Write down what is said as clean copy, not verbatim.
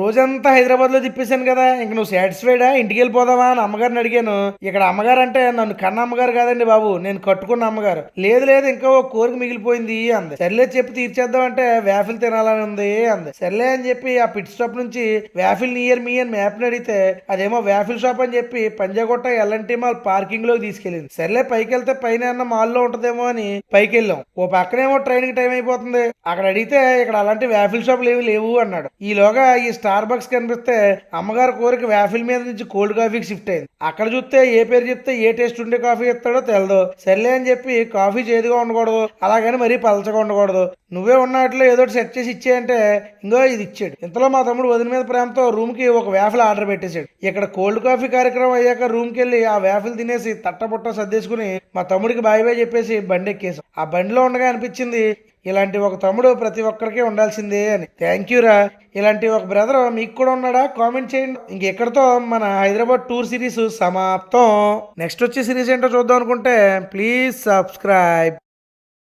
రోజంతా హైదరాబాద్ లో తిప్పేశాను కదా, ఇంక నువ్వు సాటిస్ఫైడా, ఇంటికి వెళ్ళిపోదామా అని అమ్మగారిని అడిగాను. ఇక్కడ అమ్మగారు అంటే నన్ను కన్న అమ్మగారు కాదండి బాబు, నేను కట్టుకున్న అమ్మగారు. లేదు లేదు, ఇంకా ఓ కోరిక మిగిలిపోయింది అంది. సర్లే చెప్పి తీర్చేద్దాం అంటే వేఫిల్ తినాలని ఉంది అంది. సర్లే అని చెప్పి ఆ పిట్ స్టాప్ నుంచి వేఫిల్ నియర్ మీ అని మ్యాప్ అడిగితే అదేమో వేఫిల్ షాప్ అని చెప్పి పంజాగుట్ట ఎల్ఎన్టీ మాల్ పార్కింగ్ లోకి తీసుకెళ్ళింది. సర్లే పైకి వెళ్తే పైన అన్న మాల్లో ఉంటదేమో అని పైకి వెళ్ళాం. ఓ పక్కనేమో ట్రైన్ కి టైం అయిపోతుంది. అక్కడ అడిగితే ఇక్కడ అలాంటి వేఫిల్ షాపులు ఏవి లేవు అన్నాడు. ఈలోగా ఈ స్టార్ బక్స్ కనిపిస్తే అమ్మగారి కోరిక వేఫిల్ మీద నుంచి కోల్డ్ కాఫీకి షిఫ్ట్ అయింది. అక్కడ చూస్తే ఏ పేరు చెప్తే ఏ టేస్ట్ ఉండే కాఫీ ఇస్తాడో తెలదు. సర్లే అని చెప్పి కాఫీ చేదుగా ఉండకూడదు, అలాగని మరీ పలచగా ఉండకూడదు, నువ్వే ఉన్నట్లో ఏదో సెట్ చేసి ఇచ్చేయంటే ఇంకో ఇది ఇచ్చాడు. ఇంతలో మా తమ్ముడు వదిన మీద ప్రేమతో రూమ్ కి ఒక వేఫిల్ ఆర్డర్ పెట్టేశాడు. ఇక్కడ కోల్డ్ కాఫీ కార్యక్రమం అయ్యాక రూమ్ కి వెళ్ళి ఆ వేఫిల్ తినేసి తట్టబుట్ట సర్దేసుకుని మా తమ్ముడికి బాయ్ బాయ్ చెప్పేసి బండి ఎక్కేసాం. ఆ బండిలో ఉండగా అనిపించింది, ఇలాంటి ఒక తమ్ముడు ప్రతి ఒక్కరికి ఉండాల్సిందే అని. థ్యాంక్ యూ రా. ఇలాంటి ఒక బ్రదర్ మీకు కూడా ఉన్నాడా? కామెంట్ చేయండి. ఇంకెక్కడితో మన హైదరాబాద్ టూర్ సిరీస్ సమాప్తం. నెక్స్ట్ వచ్చే సిరీస్ ఏంటో చూద్దాం అనుకుంటే ప్లీజ్ సబ్స్క్రైబ్.